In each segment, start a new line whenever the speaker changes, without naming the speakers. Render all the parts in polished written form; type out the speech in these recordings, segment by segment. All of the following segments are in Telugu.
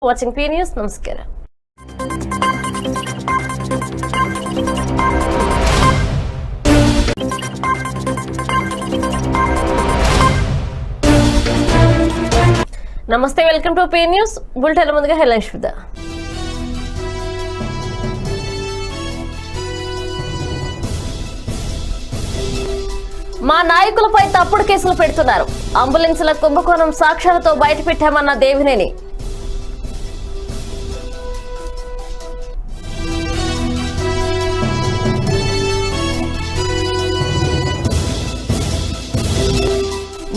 Watching P news. నమస్కారం. నమస్తే, welcome to P news. Bulletin ముందుగా హెడ్లైన్స్ చూద్దాం. మా నాయకులపై తప్పుడు కేసులు పెడుతున్నారు. అంబులెన్సుల కుంభకోణం సాక్ష్యాలతో బయటపెట్టామన్న దేవినేని.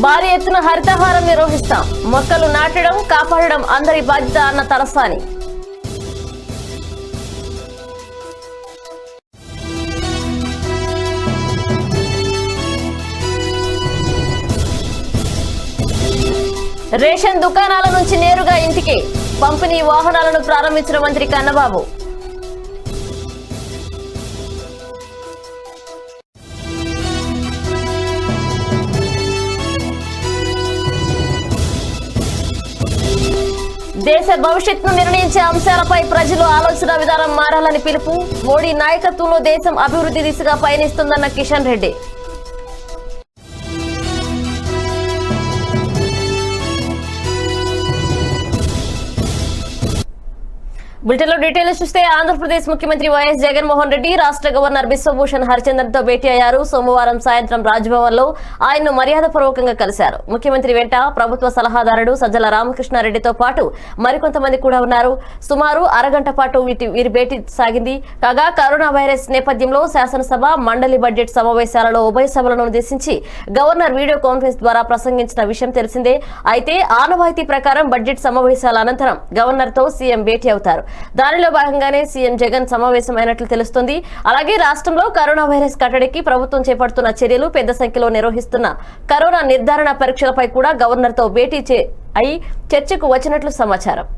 భారీ ఎత్తున హరితహారం నిర్వహిస్తాం. మొక్కలు నాటడం, కాపాడడం అందరి బాధ్యత అన్న తలసాని. రేషన్ దుకాణాల నుంచి నేరుగా ఇంటికి పంపిణీ వాహనాలను ప్రారంభించిన మంత్రి కన్నబాబు. దేశ భవిష్యత్తును నిర్ణయించే అంశాలపై ప్రజలు ఆలోచన విధానం మారాలని పిలుపు. మోడీ నాయకత్వంలో దేశం అభివృద్ధి దిశగా పయనిస్తుందన్న కిషన్ రెడ్డి. బులెటిన్లో డీటెయిల్స్ చూస్తే ఆంధ్రప్రదేశ్ ముఖ్యమంత్రి వైఎస్ జగన్మోహన్ రెడ్డి రాష్ట్ర గవర్నర్ బిశ్వభూషణ్ హరిచందన్ తో భేటీ అయ్యారు. సోమవారం సాయంత్రం రాజ్భవన్ లో ఆయన్ను మర్యాదపూర్వకంగా కలిశారు. ముఖ్యమంత్రి వెంట ప్రభుత్వ సలహాదారుడు సజ్జల రామకృష్ణారెడ్డితో పాటు మరికొంతమంది కూడా ఉన్నారు. సుమారు అరగంట పాటు వీరి భేటీ సాగింది. కాగా కరోనా వైరస్ నేపథ్యంలో శాసనసభ మండలి బడ్జెట్ సమావేశాలలో ఉభయ సభలను ఉద్దేశించి గవర్నర్ వీడియో కాన్ఫరెన్స్ ద్వారా ప్రసంగించిన విషయం తెలిసిందే. అయితే ఆనవాయితీ ప్రకారం బడ్జెట్ సమావేశాల అనంతరం గవర్నర్ తో సీఎం భేటీ అవుతారు. దానిలో భాగంగానే సీఎం జగన్ సమావేశమైనట్లు తెలుస్తుంది. అలాగే రాష్ట్రంలో కరోనా వైరస్ కట్టడికి ప్రభుత్వం చేపడుతున్న చర్యలు, పెద్ద సంఖ్యలో నిర్వహిస్తున్న కరోనా నిర్ధారణ పరీక్షలపై కూడా గవర్నర్ తో భేటీ అయి చర్చకు వచ్చినట్లు సమాచారం.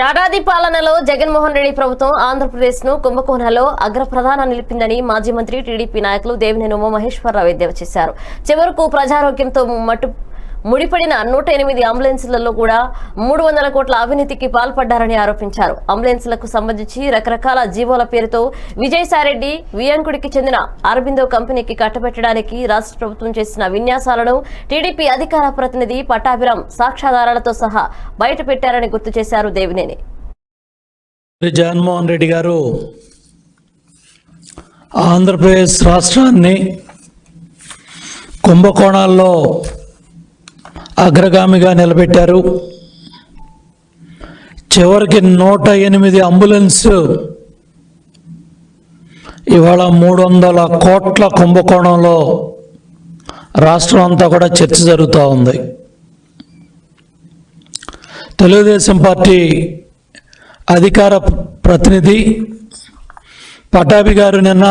ఏడాది పాలనలో జగన్మోహన్ రెడ్డి ప్రభుత్వం ఆంధ్రప్రదేశ్ ను కుంభకోణంలో అగ్రప్రధాన నిలిపిందని మాజీ మంత్రి టీడీపీ నాయకులు దేవినేని ఉమామహేశ్వరరావు ఎద్దేవా చేశారు. చివరకు ప్రజారోగ్యంతో ముడిపడిన 108 అంబులెన్సులలో కూడా 300 కోట్ల అవినీతికి పాల్పడ్డారని ఆరోపించారు. అంబులెన్సులకు సంబంధించి రకరకాల జీవోల పేరుతో విజయసాయిరెడ్డి వియంకుడికి చెందిన అరబిందో కంపెనీకి కట్టబెట్టడానికి రాష్ట్ర ప్రభుత్వం చేసిన విన్యాసాలను టీడీపీ అధికార ప్రతినిధి పట్టాభిరామ్ సాక్ష్యాధారాలతో సహా బయట పెట్టారని గుర్తు చేశారు దేవినేని.
జగన్మోహన్ రెడ్డి గారు ఆంధ్రప్రదేశ్ రాష్ట్రాన్ని కుంభకోణాల్లో అగ్రగామిగా నిలబెట్టారు. చివరికి 108 అంబులెన్స్ ఇవాళ 300 కోట్ల కుంభకోణంలో రాష్ట్రం అంతా కూడా చర్చ జరుగుతూ ఉంది. తెలుగుదేశం పార్టీ అధికార ప్రతినిధి పటాభి గారు నిన్న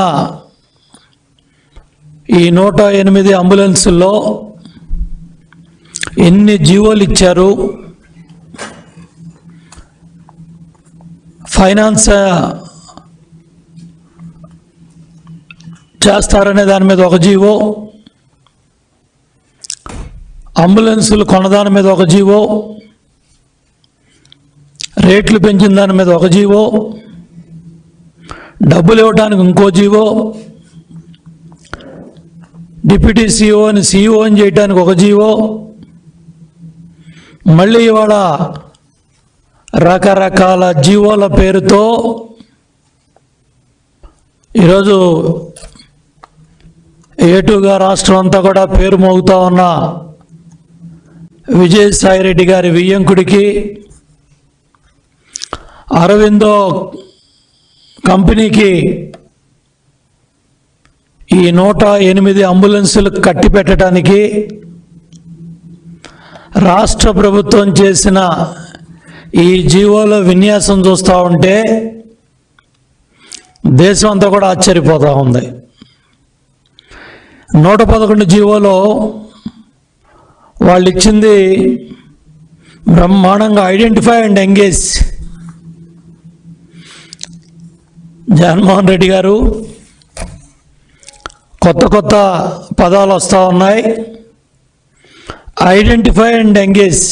ఈ 108 అంబులెన్సుల్లో ఎన్ని జీవోలు ఇచ్చారు, ఫైనాన్స్ చేస్తారనే దాని మీద ఒక జీవో, అంబులెన్సులు కొనదాని మీద ఒక జీవో, రేట్లు పెంచిన దాని మీద ఒక జీవో, డబ్బులు ఇవ్వడానికి ఇంకో జీవో, డిప్యూటీ సీఈఓని సీఈఓని చేయడానికి ఒక జీవో, మళ్ళీ ఇవాళ రకరకాల జీవోల పేరుతో ఈరోజు ఏటుగా రాష్ట్రం అంతా కూడా పేరు మోగుతా ఉన్న విజయసాయిరెడ్డి గారి వియ్యంకుడికి, అరవిందో కంపెనీకి ఈ 108 అంబులెన్సులు కట్టి పెట్టడానికి రాష్ట్ర ప్రభుత్వం చేసిన ఈ జీవోలో విన్యాసం చూస్తూ ఉంటే దేశం అంతా కూడా ఆశ్చర్యపోతూ ఉంది. 111 జీవోలో వాళ్ళు ఇచ్చింది బ్రహ్మాండంగా identify and engage. Jaganmohan Reddy గారు కొత్త కొత్త పదాలు వస్తూ ఉన్నాయి. ఐడెంటిఫై అండ్ ఎంగేజ్,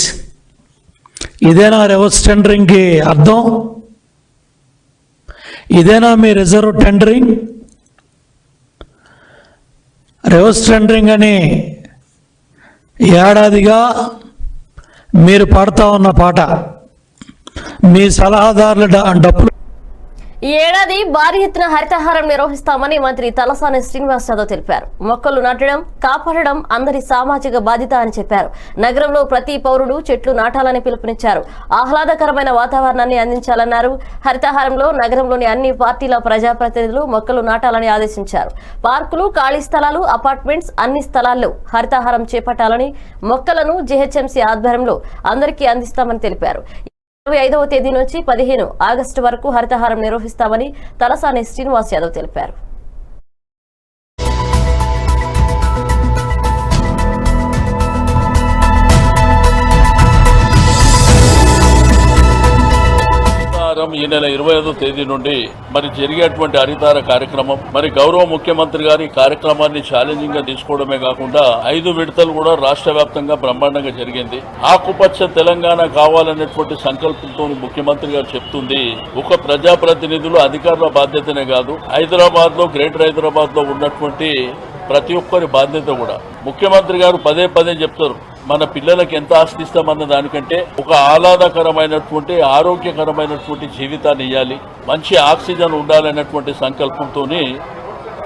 ఇదేనా రివర్స్ టెండరింగ్కి అర్థం? ఇదేనా మీ రిజర్వ్ టెండరింగ్? రివర్స్ టెండరింగ్ అని ఏడాదిగా మీరు పాడుతూ ఉన్న పాట, మీ సలహాదారుల డప్పులు.
ఈ ఏడాది భారీ ఎత్తున హరితహారం నిర్వహిస్తామని మంత్రి తలసాని శ్రీనివాస్ యాదవ్ తెలిపారు. మొక్కలు నాటడం, కాపాడడం అందరి సామాజిక బాధ్యత అని చెప్పారు. నగరంలో ప్రతి పౌరుడు చెట్లు నాటాలని పిలుపునిచ్చారు. ఆహ్లాదకరమైన వాతావరణాన్ని అందించాలన్నారు. హరితహారంలో నగరంలోని అన్ని పార్టీల ప్రజాప్రతినిధులు మొక్కలు నాటాలని ఆదేశించారు. పార్కులు, ఖాళీ స్థలాలు, అపార్ట్మెంట్స్ అన్ని స్థలాల్లో హరితహారం చేపట్టాలని, మొక్కలను జీహెచ్ఎంసీ ఆధ్వర్యంలో అందరికీ అందిస్తామని తెలిపారు. 25వ తేదీ నుంచి 15 ఆగస్టు వరకు హరితహారం నిర్వహిస్తామని తలసాని శ్రీనివాస్ యాదవ్ తెలిపారు.
ఈ నెల 25వ తేదీ నుండి మరి జరిగేటువంటి హరితార కార్యక్రమం, మరి గౌరవ ముఖ్యమంత్రి గారి కార్యక్రమాన్ని ఛాలెంజింగ్ గా తీసుకోవడమే కాకుండా 5 విడతలు కూడా రాష్ట్ర వ్యాప్తంగా బ్రహ్మాండంగా జరిగింది. ఆకుపచ్చ తెలంగాణ కావాలనేటువంటి సంకల్పంతో ముఖ్యమంత్రి గారు చెప్తుంది. ఒక ప్రజాప్రతినిధులు అధికారుల బాధ్యతనే కాదు, హైదరాబాద్ లో, గ్రేటర్ హైదరాబాద్ లో ఉన్నటువంటి ప్రతి ఒక్కరి బాధ్యత కూడా. ముఖ్యమంత్రి గారు పదే పదే చెప్తారు, మన పిల్లలకి ఎంత ఆస్తి ఇస్తామన్న దానికంటే ఒక ఆహ్లాదకరమైనటువంటి, ఆరోగ్యకరమైనటువంటి జీవితాన్ని ఇవ్వాలి, మంచి ఆక్సిజన్ ఉండాలనేటువంటి సంకల్పంతో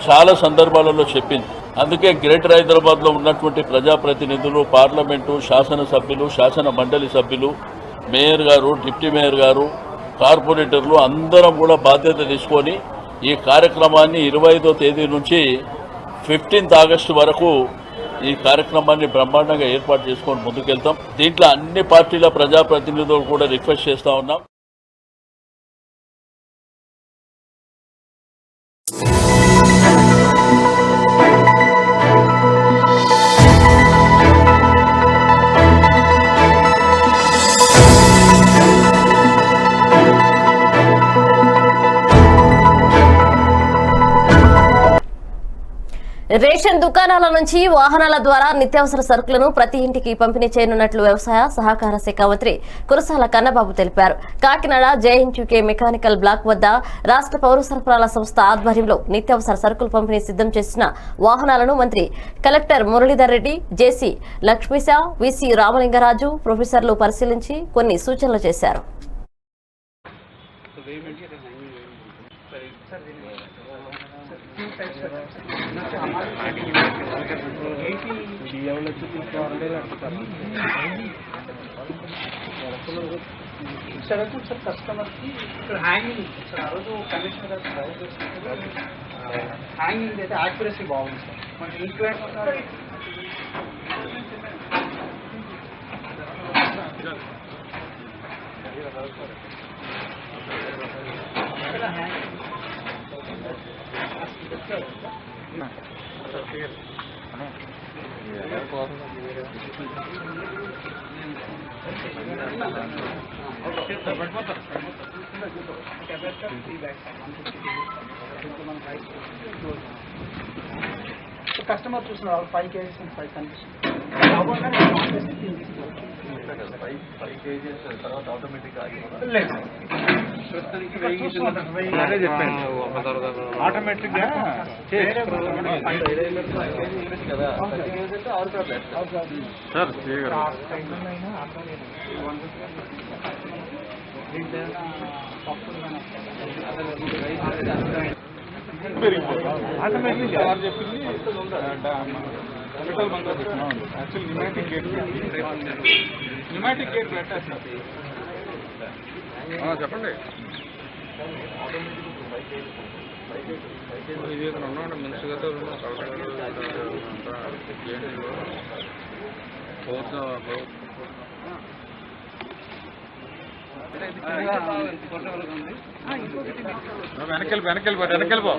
చాలా సందర్భాలలో చెప్పింది. అందుకే గ్రేటర్ హైదరాబాద్ లో ఉన్నటువంటి ప్రజాప్రతినిధులు, పార్లమెంటు, శాసనసభ్యులు, శాసన మండలి సభ్యులు, మేయర్ గారు, డిప్యూటీ మేయర్ గారు, కార్పొరేటర్లు అందరం కూడా బాధ్యత తీసుకొని ఈ కార్యక్రమాన్ని 25వ తేదీ నుంచి 15th ఆగస్టు వరకు ఈ కార్యక్రమాన్ని బ్రహ్మాండంగా ఏర్పాటు చేసుకొని ముందుకెళ్తాం. దీంట్లో అన్ని పార్టీల ప్రజాప్రతినిధులు కూడా రిక్వెస్ట్ చేస్తా ఉన్నాం.
రేషన్ దుకాణాల నుంచి వాహనాల ద్వారా నిత్యావసర సరుకులను ప్రతి ఇంటికి పంపిణీ చేయనున్నట్లు వ్యవసాయ సహకార శాఖ మంత్రి కురసాల కన్నబాబు తెలిపారు. కాకినాడ జేఎన్టీయూకే మెకానికల్ బ్లాక్ వద్ద రాష్ట్ర పౌర సరఫరాల సంస్థ ఆధ్వర్యంలో నిత్యావసర సరుకులు పంపిణీ సిద్ధం చేసిన వాహనాలను మంత్రి కలెక్టర్ మురళీధర్ రెడ్డి, జేసీ లక్ష్మీశ, విసి రామలింగరాజు ప్రొఫెసర్లు పరిశీలించి కొన్ని సూచనలు చేశారు.
కస్టమర్ కి ఇక్కడ హ్యాంగింగ్ సార్, ఆ రోజు కమిషనర్ గారు హ్యాంగింగ్ అయితే యాక్యురసీ బాగుంది సార్. మనకి ఈక్వెంట్ కస్టమర్ చూస్తున్నారు 5 కేజీస్ 5 కనిపిస్తుంది. లేదు ఆటోమేటిక్ గా న్యూమాటిక్ గేట్ పెట్టారు చెప్పండి ఇది ఉన్నాడు మున్సిపల్ వెనకెళ్ళిపో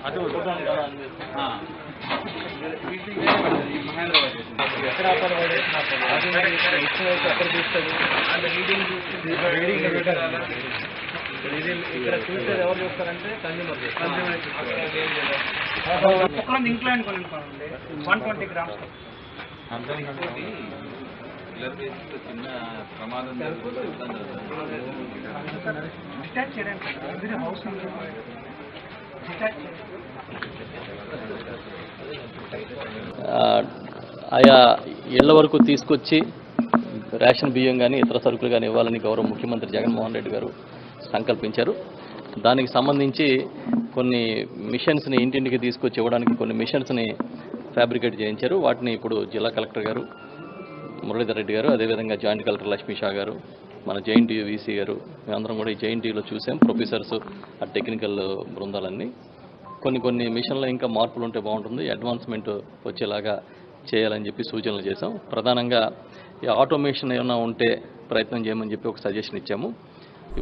అటు ఇక్కడ చూసేది ఎవరు చూస్తారంటే కన్జ్యూమర్ ఇంక్లైన్ కొనుక్కోండి 120 grams చిన్న ప్రమాదం డిటాచ్ చేయడానికి హౌస్
ఆయా ఇళ్ల వరకు తీసుకొచ్చి రేషన్ బియ్యం కానీ ఇతర సరుకులు కానీ ఇవ్వాలని గౌరవ ముఖ్యమంత్రి జగన్మోహన్ రెడ్డి గారు సంకల్పించారు. దానికి సంబంధించి కొన్ని మిషన్స్ని ఇంటింటికి తీసుకొచ్చి ఇవ్వడానికి కొన్ని మిషన్స్ని ఫ్యాబ్రికేట్ చేయించారు. వాటిని ఇప్పుడు జిల్లా కలెక్టర్ గారు మురళీధర్ రెడ్డి గారు, అదేవిధంగా జాయింట్ కలెక్టర్ లక్ష్మీ షా గారు, మన జేఎన్టీయూ వీసీ గారు, మేమందరం కూడా ఈ జేఎన్టీయూలో చూసాం. ప్రొఫెసర్స్, ఆ టెక్నికల్ బృందాలన్నీ కొన్ని మిషన్లో ఇంకా మార్పులు ఉంటే బాగుంటుంది, అడ్వాన్స్మెంట్ వచ్చేలాగా చేయాలని చెప్పి సూచనలు చేశాం. ప్రధానంగా ఈ ఆటోమేషన్ ఏమైనా ఉంటే ప్రయత్నం చేయమని చెప్పి ఒక సజెషన్ ఇచ్చాము.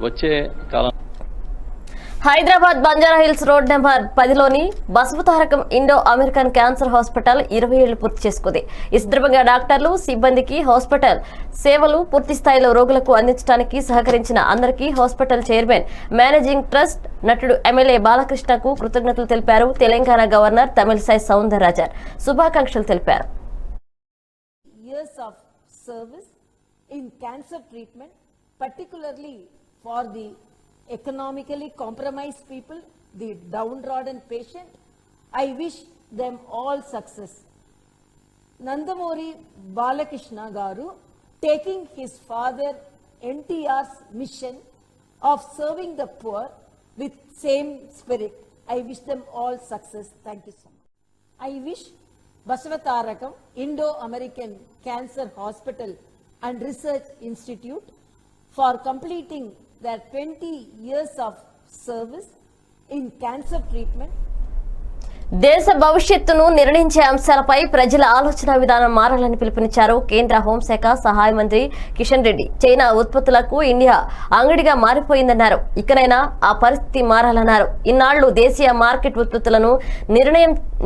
వచ్చే కాలం
హైదరాబాద్ బంజారాహిల్స్ రోడ్ నెంబర్ 10లోని Basavatarakam Indo American cancer hospital 20 ఏళ్లు పూర్తి చేసుకుంది. ఈ సందర్భంగా డాక్టర్లు, సిబ్బందికి హాస్పిటల్ సేవలు పూర్తి స్థాయిలో రోగులకు అందించడానికి సహకరించిన అందరికీ హాస్పిటల్ చైర్మన్, మేనేజింగ్ ట్రస్ట్ నటుడు ఎమ్మెల్యే బాలకృష్ణకు కృతజ్ఞతలు తెలిపారు. తెలంగాణ గవర్నర్ తమిళిసై సౌందరరాజన్ శుభాకాంక్షలు తెలిపారు.
Years of service in cancer treatment, particularly for the economically compromised people, the downtrodden patient. I wish them all success. Nandamuri Balakrishna Garu, taking his father NTR's mission of serving the poor with same spirit. I wish them all success. Thank you so much. I wish Basavatarakam Indo-American Cancer Hospital and Research Institute for completing their 20 years of service in cancer treatment.
దేశ భవిష్యత్తును నిర్ణయించే అంశాలపై ప్రజల ఆలోచన విధానం మారాలని పిలుపునిచ్చారు కేంద్ర హోంశాఖ సహాయ మంత్రి కిషన్ రెడ్డి. చైనా ఉత్పత్తులకు ఇండియా అంగడిగా మారిపోయిందన్నారు. ఇకనైనా ఆ పరిస్థితి మారాలన్నారు. ఇన్నాళ్లు దేశీయ మార్కెట్ ఉత్పత్తులను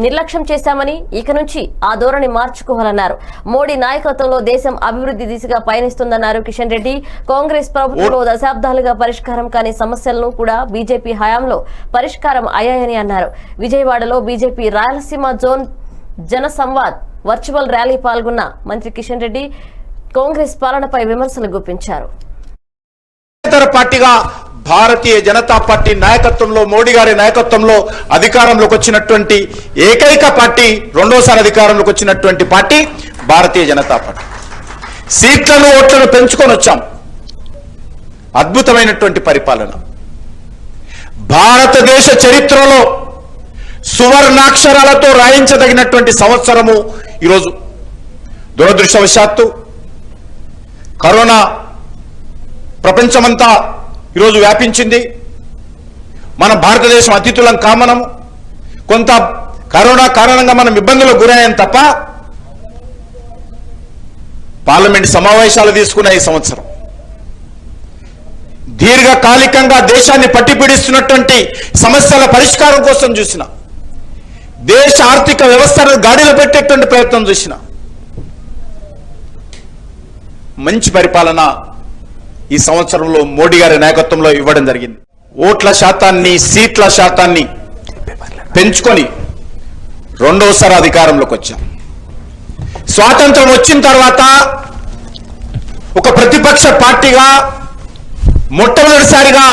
నిర్లక్ష్యం చేశామని ఇక నుంచి ఆ ధోరణి మార్చుకోవాలన్నారు. మోడీ నాయకత్వంలో దేశం అభివృద్ధి దిశగా పయనిస్తుందన్నారు కిషన్ రెడ్డి. కాంగ్రెస్ ప్రభుత్వంలో దశాబ్దాలుగా పరిష్కారం కాని సమస్యలను కూడా బీజేపీ హయాంలో పరిష్కారం అయ్యాయని అన్నారు. విజయవాడలో బీజేపీ రాయలసీమ జోన్ జన సంవాద్ వర్చువల్ ర్యాలీ పాల్గొన్న మంత్రి కిషన్ రెడ్డి కాంగ్రెస్ పాలనపై విమర్శలు గుప్పించారు.
పార్టీగా భారతీయ జనతా పార్టీ నాయకత్వంలో, మోడీ గారి నాయకత్వంలో అధికారంలోకి వచ్చినటువంటి ఏకైక పార్టీ, రెండోసారి అధికారంలోకి వచ్చినటువంటి పార్టీ భారతీయ జనతా పార్టీ. సీట్లను, ఓట్లను పెంచుకొని వచ్చాం. అద్భుతమైనటువంటి పరిపాలన. భారతదేశ చరిత్రలో సువర్ణాక్షరాలతో రాయించదగినటువంటి సంవత్సరము ఈరోజు. దురదృష్టవశాత్తు కరోనా ప్రపంచమంతా ఈరోజు వ్యాపించింది. మన భారతదేశం అతిథులం కామనము. కొంత కరోనా కారణంగా మనం ఇబ్బందులకు గురయ్యాం తప్ప పార్లమెంట్ సమావేశాలు తీసుకున్న ఈ సంవత్సరం దీర్ఘకాలికంగా దేశాన్ని పట్టిపీడిస్తున్నటువంటి సమస్యల పరిష్కారం కోసం చూసిన, దేశ ఆర్థిక వ్యవస్థను గాడిలో పెట్టేటువంటి ప్రయత్నం చూసిన మంచి పరిపాలన ఈ సంవత్సరంలో మోడీ గారి నాయకత్వంలో ఇవ్వడం జరిగింది. ఓట్ల శాతాన్ని, సీట్ల శాతాన్ని పెంచుకొని రెండోసారి అధికారంలోకి వచ్చాం. స్వాతంత్రం వచ్చిన తర్వాత ఒక ప్రతిపక్ష పార్టీగా మొట్టమొదటిసారిగా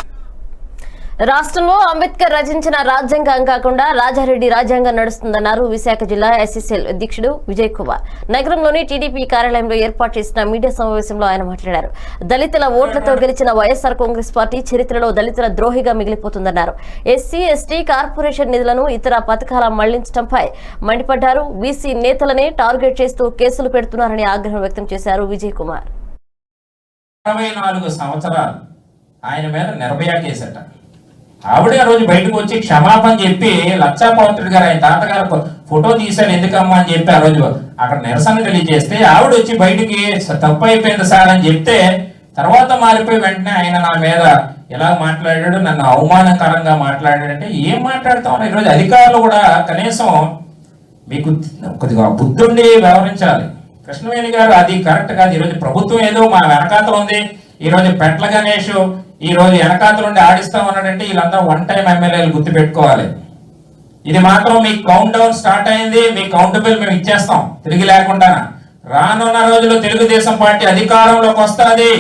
రాష్ట్రంలో అంబేద్కర్ రచించిన రాజ్యాంగం కాకుండా రాజారెడ్డి రాజ్యాంగం నడుస్తుందన్నారు విశాఖ జిల్లా ఎస్సీసీఎల్ అధ్యక్షుడు విజయ్ కుమార్. నగరంలోని టీడీపీ కార్యాలయంలో ఏర్పాటు చేసిన మీడియా సమావేశంలో ఆయన మాట్లాడారు. దళితుల ఓట్లతో గెలిచిన వైఎస్ఆర్ కాంగ్రెస్ పార్టీ చరిత్రలో దళితుల ద్రోహిగా మిగిలిపోతుందన్నారు. ఎస్సీ ఎస్టీ కార్పొరేషన్ నిధులను ఇతర పథకాల మళ్లించడంపై మండిపడ్డారు. బీసీ నేతలనే టార్గెట్ చేస్తూ కేసులు పెడుతున్నారని ఆగ్రహం వ్యక్తం చేశారు విజయ్ కుమార్.
24 సంవత్సరాలు ఆయన మీద నిర్భయ కేసట. ఆవిడ ఆ రోజు బయటకు వచ్చి క్షమాపణ చెప్పి లక్షాపౌత్రుడు గారు ఆయన తాతగారు ఫోటో తీశారు ఎందుకమ్మా అని చెప్పి ఆ రోజు అక్కడ నిరసన తెలియజేస్తే ఆవిడ వచ్చి బయటికి తప్పు అయిపోయింది సార్ అని చెప్తే తర్వాత మారిపోయి వెంటనే ఆయన నా మీద ఎలా మాట్లాడాడు, నన్ను అవమానకరంగా మాట్లాడాడంటే ఏం మాట్లాడుతాం. ఈరోజు అధికారులు కూడా కనీసం మీకు కొద్దిగా బుద్ధుండి వ్యవహరించాలి. కృష్ణవేణి గారు అది కరెక్ట్ కాదు. ఈరోజు ప్రభుత్వం ఏదో మా వెనకాతలు ఉంది, ఈరోజు పెట్ల గణేష్ ఈ రోజు వెనకాతలు ఉండి ఆడిస్తాం అన్నాడంటే వీళ్ళందరూ వన్ టైం ఎమ్మెల్యేలు గుర్తు పెట్టుకోవాలి. ఇది మాత్రం మీ కౌంట్ డౌన్ స్టార్ట్ అయింది, మీ కౌంటబుల్ మేము ఇచ్చేస్తాం తిరిగి లేకుండా. రానున్న రోజుల్లో తెలుగుదేశం పార్టీ అధికారంలోకి వస్తుంది.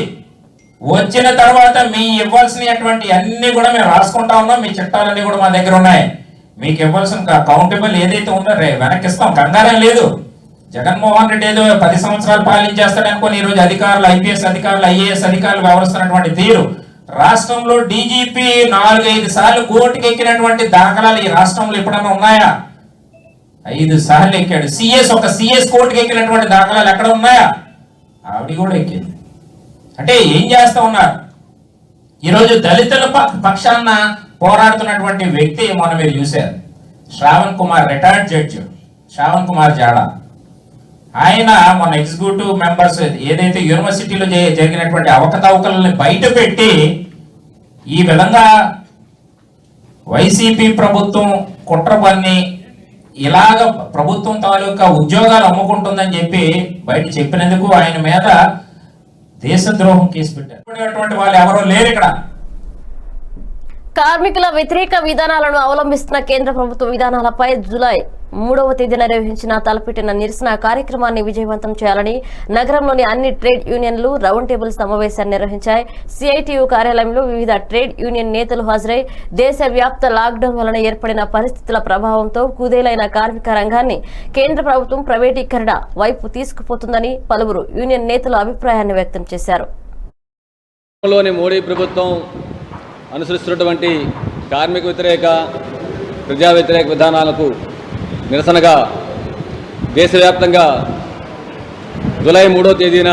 వచ్చిన తర్వాత మీ ఇవ్వాల్సినటువంటి అన్ని కూడా మేము రాసుకుంటా ఉన్నాం. మీ చట్టాలన్నీ కూడా మా దగ్గర ఉన్నాయి. మీకు ఇవ్వాల్సిన కౌంటబుల్ ఏదైతే ఉందో వెనక్కిస్తాం, కంగారేం లేదు. జగన్మోహన్ రెడ్డి ఏదో 10 సంవత్సరాలు పాలించేస్తాడనుకోని ఈ రోజు అధికారులు ఐపీఎస్ అధికారులు ఐఏఎస్ అధికారులు వ్యవహరిస్తున్నటువంటి తీరు, రాష్ట్రంలో డీజీపీ 4-5 సార్లు కోర్టుకి ఎక్కినటువంటి దాఖలాలు ఈ రాష్ట్రంలో ఎప్పుడన్నా ఉన్నాయా? 5 సార్లు ఎక్కాడు. ఒక సిఎస్ కోర్టుకి ఎక్కినటువంటి దాఖలాలు ఎక్కడ ఉన్నాయా? ఆవిడ కూడా ఎక్కింది. అంటే ఏం చేస్తా ఉన్నారు? ఈరోజు దళితుల పక్షాన పోరాడుతున్నటువంటి వ్యక్తి మొన్న మీరు చూశారు, శ్రావణ్ కుమార్, రిటైర్డ్ జడ్జి శ్రావణ్ కుమార్ జాడా. ఆయన మన ఎగ్జిక్యూటివ్ మెంబర్స్ ఏదైతే యూనివర్సిటీలో జరిగినటువంటి అవకతవకలని బయట పెట్టి ఈ విధంగా వైసీపీ ప్రభుత్వం కుట్ర పన్ని ఇలాగ ప్రభుత్వం తాలూకా ఉద్యోగాలు అమ్ముకుంటుందని చెప్పి బయట చెప్పినందుకు ఆయన మీద దేశద్రోహం కేసు పెట్టారు. వాళ్ళు ఎవరో లేరు ఇక్కడ.
కార్మికుల వ్యతిరేక విధానాలను అవలంబిస్తున్న కేంద్ర ప్రభుత్వ విధానాలపై జూలై 3వ తేదీన నిర్వహించిన తలపెట్టిన నిరసన కార్యక్రమాన్ని విజయవంతం చేయాలని నగరంలోని అన్ని ట్రేడ్ యూనియన్లు రౌండ్ టేబుల్ సమావేశాన్ని నిర్వహించాయి. సిఐటియు కార్యాలయంలో వివిధ ట్రేడ్ యూనియన్ నేతలు హాజరై దేశవ్యాప్త లాక్డౌన్ వలన ఏర్పడిన పరిస్థితుల ప్రభావంతో కుదేలైన కార్మిక రంగాన్ని కేంద్ర ప్రభుత్వం ప్రైవేటీకరణ వైపు తీసుకుపోతుందని పలువురు యూనియన్ నేతలు అభిప్రాయాన్ని వ్యక్తం చేశారు.
మోడీ ప్రభుత్వం అనుసరిస్తున్నటువంటి కార్మిక వ్యతిరేక ప్రజా వ్యతిరేక విధానాలకు నిరసనగా దేశవ్యాప్తంగా జూలై 3వ తేదీన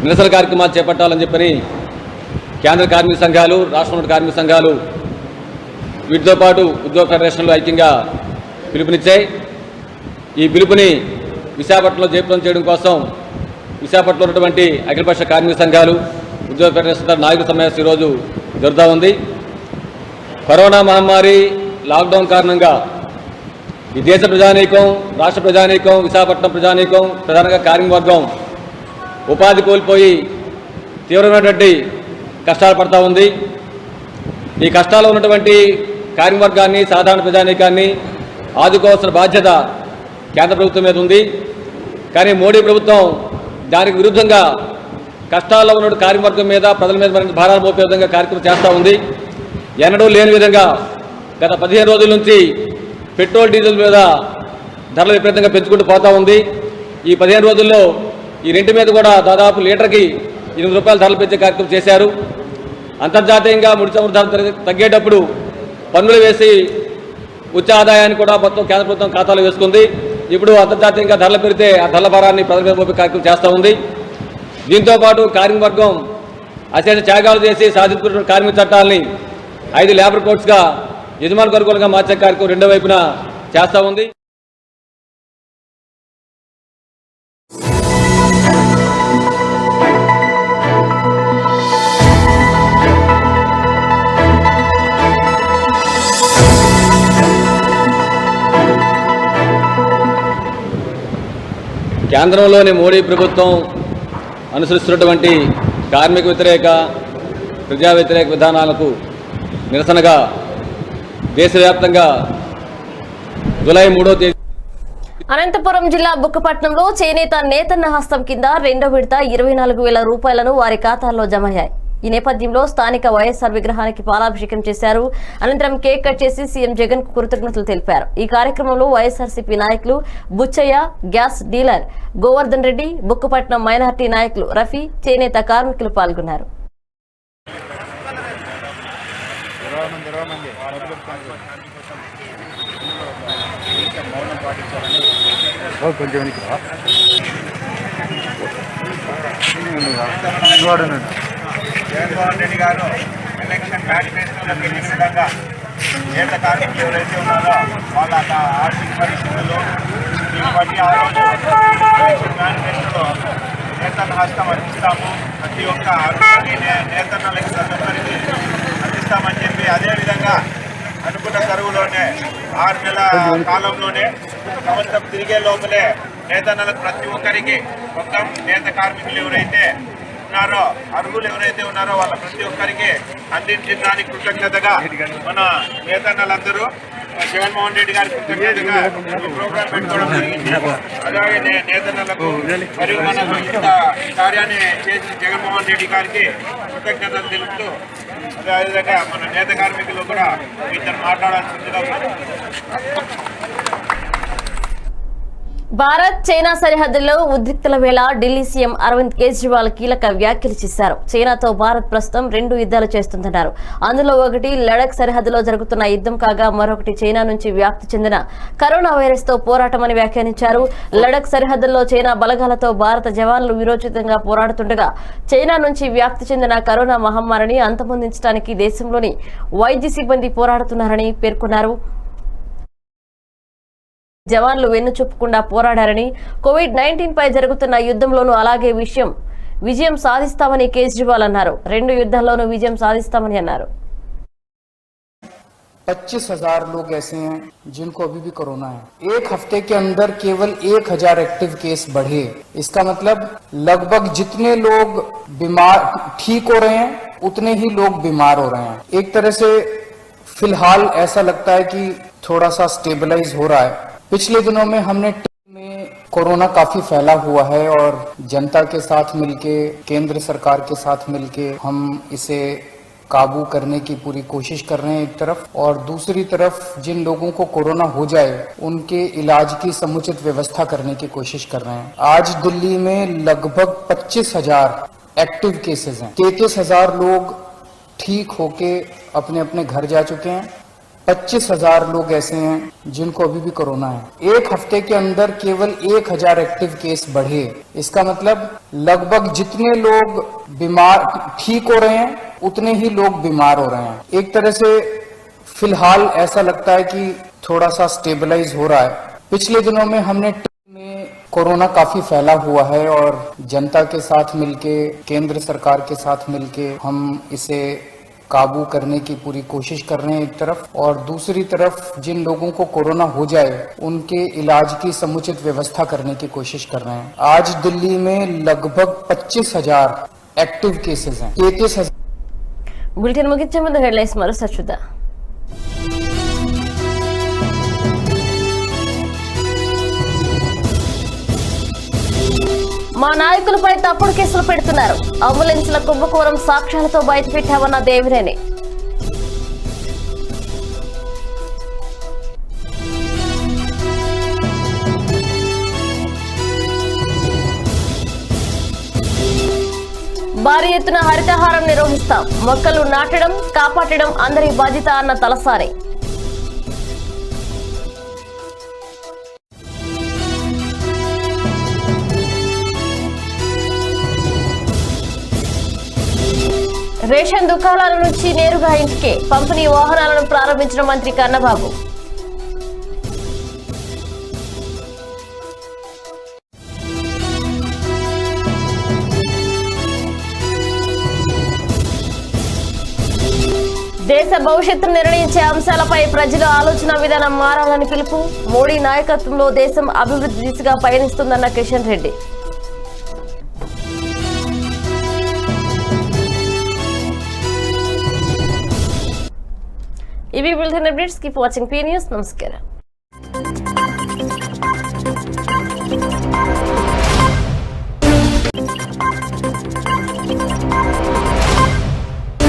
నిరసన కార్యక్రమాలు చేపట్టాలని చెప్పని కేంద్ర కార్మిక సంఘాలు, రాష్ట్రంలోని కార్మిక సంఘాలు వీటితో పాటు ఉద్యోగ ఫెడరేషన్లు ఐక్యంగా పిలుపునిచ్చాయి. ఈ పిలుపుని విశాఖపట్నంలో జయప్రదం చేయడం కోసం విశాఖపట్నంలో ఉన్నటువంటి అఖిలపక్ష కార్మిక సంఘాలు, ఉద్యోగ ఫెడరేషన్ నాయకుల సమావేశం ఈరోజు జరుగుతూ ఉంది. కరోనా మహమ్మారి లాక్డౌన్ కారణంగా ఈ దేశ ప్రజానీకం, రాష్ట్ర ప్రజానీకం, విశాఖపట్నం ప్రజానీకం, ప్రధానంగా కార్మిక వర్గం ఉపాధి కోల్పోయి తీవ్రమైనటువంటి కష్టాలు పడుతూ ఉంది. ఈ కష్టాల్లో ఉన్నటువంటి కార్మిక వర్గాన్ని, సాధారణ ప్రజానీకాన్ని ఆదుకోవాల్సిన బాధ్యత కేంద్ర ప్రభుత్వం మీద ఉంది. కానీ మోడీ ప్రభుత్వం దానికి విరుద్ధంగా కష్టాల్లో ఉన్న కార్మిక వర్గం మీద, ప్రజల మీద మరింత భారాలు మోపే విధంగా కార్యక్రమం చేస్తూ ఉంది. ఎన్నడూ లేని విధంగా గత 15 రోజుల నుంచి పెట్రోల్ డీజిల్ మీద ధరలు విపరీతంగా పెంచుకుంటూ పోతూ ఉంది. ఈ 15 రోజుల్లో ఈ రెంటి మీద కూడా దాదాపు లీటర్కి 8 రూపాయల ధరలు పెంచే కార్యక్రమం చేశారు. అంతర్జాతీయంగా ముడి చమురు ధరలు తగ్గేటప్పుడు పన్నులు వేసి ఉచ్చ ఆదాయాన్ని కూడా మొత్తం కేంద్ర ప్రభుత్వం ఖాతాలో వేసుకుంది. ఇప్పుడు అంతర్జాతీయంగా ధరలు పెరిగితే ఆ ధరల భారాన్ని ప్రజల మీద మోపే కార్యక్రమం చేస్తూ ఉంది. దీంతోపాటు కార్మిక వర్గం అత్యంత త్యాగాలు చేసి సాధించుకున్న కార్మిక చట్టాలని 5 లేబర్ కోడ్స్గా యజమానికి అనుకూలంగా మార్చే కార్యక్రమం రెండో వైపున చేస్తూ ఉంది. కేంద్రంలోని మోడీ ప్రభుత్వం అనుసరిస్తున్నటువంటి కార్మిక వ్యతిరేక ప్రజా వ్యతిరేక విధానాలకు నిరసనగా దేశవ్యాప్తంగా జూలై 3వ తేదీ
అనంతపురం జిల్లా బుక్కపట్నంలో చేనేత నేతన్న హస్తం కింద రెండో విడత 24,000 రూపాయలను వారి ఖాతాల్లో జమయ్యాయి. ఈ నేపథ్యంలో స్థానిక వైఎస్ఆర్ విగ్రహానికి పాలాభిషేకం చేశారు. అనంతరం కేక్ కట్ చేసి సీఎం జగన్ కు కృతజ్ఞతలు తెలిపారు. ఈ కార్యక్రమంలో వైఎస్ఆర్సీపీ నాయకులు Buchaiah, gas dealer Govardhan Reddy, Bukkapatnam minority నాయకులు రఫీ, చేనేత కార్మికులు పాల్గొన్నారు.
జగన్మోహన్ రెడ్డి గారు ఎలక్షన్ మేనిఫెస్టోలో పెట్టిన విధంగా నేత కార్మికులు ఎవరైతే ఉన్నారో వాళ్ళ ఆర్థిక పరిస్థితుల్లో బట్టి ఆ రోజు ఎలక్షన్ మేనిఫెస్టోలో నేతన్న హస్తం అందిస్తాము, ప్రతి ఒక్క ఆరోగ్యాన్ని నేతన్నలకి ప్రతి ఒక్కరికి అందిస్తామని చెప్పి అదేవిధంగా అనుకున్న కరువులోనే 6 నెలల కాలంలోనే సంవత్సరం తిరిగే లోపలే నేతన్నలకు ప్రతి ఒక్కరికి మొత్తం నేత కార్మికులు ఎవరైతే ఉన్నారో అర్హులు ఎవరైతే ఉన్నారో వాళ్ళ ప్రతి ఒక్కరికి అందించిన దానికి కృతజ్ఞతగా మన నేతన్నలందరూ జగన్మోహన్ రెడ్డి గారి కృతజ్ఞతగా ఈ ప్రోగ్రాం పెట్టుకోవడం జరిగింది. అలాగే నేతన్నలకు మరియు మనకు ఇంత కార్యాన్ని చేసి జగన్మోహన్ రెడ్డి గారికి కృతజ్ఞతలు తెలుపుతూ అదేవిధంగా మన నేత కార్మికులు కూడా ఇద్దరు మాట్లాడాల్సిందిగా.
భారత్ చైనా సరిహద్దుల్లో ఉద్రిక్తల వేళ ఢిల్లీ సీఎం అరవింద్ కేజ్రీవాల్ కీలక వ్యాఖ్యలు చేశారు. చైనాతో భారత్ ప్రస్తుతం 2 యుద్ధాలు చేస్తుందన్నారు. అందులో ఒకటి లడఖ్ సరిహద్దులో జరుగుతున్న యుద్ధం కాగా మరొకటి చైనా నుంచి వ్యాప్తి చెందిన కరోనా వైరస్ తో పోరాటమని వ్యాఖ్యానించారు. లడఖ్ సరిహద్దుల్లో చైనా బలగాలతో భారత జవాన్లు వీరోచితంగా పోరాడుతుండగా చైనా నుంచి వ్యాప్తి చెందిన కరోనా మహమ్మారిని అంతమొందించడానికి దేశంలోని వైద్య సిబ్బంది పోరాడుతున్నారని పేర్కొన్నారు. జవాన్లు వెన్నుచూపకుండా పోరాడారని, కోవిడ్-19 పై జరుగుతున్న యుద్ధంలోనూ అలాగే విజయం సాధిస్తామని కేజ్రీవాల్ అన్నారు. 2 యుద్ధాల్లోనూ విజయం సాధిస్తామని అన్నారు.
25,000 लोग ऐसे हैं जिनको अभी भी कोरोना है. एक हफ्ते के अंदर केवल 1,000 एक्टिव केस बढ़े. इसका मतलब लगभग जितने लोग बीमार ठीक हो रहे हैं उतने ही लोग बीमार हो रहे हैं. एक तरह से फिलहाल ऐसा लगता है कि थोड़ा सा स्टेबलाइज हो रहा है. पिछले दिनों में हमने में कोरोना काफी फैला हुआ है और जनता के साथ मिलके, केंद्र सरकार के साथ मिलके हम इसे काबू करने की पूरी कोशिश कर रहे हैं एक तरफ, और दूसरी तरफ जिन लोगों को कोरोना हो जाए उनके इलाज की समुचित व्यवस्था करने की कोशिश कर रहे हैं. आज दिल्ली में लगभग 25,000 एक्टिव केसेस हैं. 33,000 लोग ठीक होके अपने अपने घर जा चुके हैं. 25,000 लोग ऐसे हैं जिनको अभी भी कोरोना है. एक हफ्ते के अंदर केवल 1,000 एक्टिव केस बढ़े. इसका मतलब लगभग जितने लोग बीमार ठीक हो रहे हैं उतने ही लोग बीमार हो रहे हैं. एक तरह से फिलहाल ऐसा लगता है कि थोड़ा सा स्टेबलाइज हो रहा है. पिछले दिनों में हमने कोरोना काफी फैला हुआ है और जनता के साथ मिलके, केंद्र सरकार के साथ मिलके हम इसे काबू करने की पूरी कोशिश कर रहे हैं एक तरफ, और दूसरी तरफ जिन लोगों को कोरोना हो जाए उनके इलाज की समुचित व्यवस्था करने की कोशिश कर रहे हैं. आज दिल्ली में लगभग 25,000 एक्टिव केसेस हैं. 33,000
బులెటిన్ ముగించే ముందు హెడ్లైన్స్ మరోసారి చూద్దాం. మా నాయకులపై తప్పుడు కేసులు పెడుతున్నారు. అంబులెన్స్ల కుంభకోణం సాక్ష్యాలతో బయటపెట్టామన్న దేవినేని. భారీ ఎత్తున హరితహారం నిర్వహిస్తాం. మొక్కలు నాటడం, కాపాడడం అందరి బాధ్యత అన్న తలసారి. రేషన్ దుకాణాల నుంచి నేరుగా ఇంటికే పంపిణీ వాహనాలను ప్రారంభించిన మంత్రి కన్నబాబు. దేశ భవిష్యత్తును నిర్ణయించే అంశాలపై ప్రజల ఆలోచన విధానం మారాలని పిలుపు. మోడీ నాయకత్వంలో దేశం అభివృద్ధి దిశగా పయనిస్తుందన్న కిషన్ రెడ్డి. ఇవి bulletin updates. Keep watching P news. నమస్కారం. है।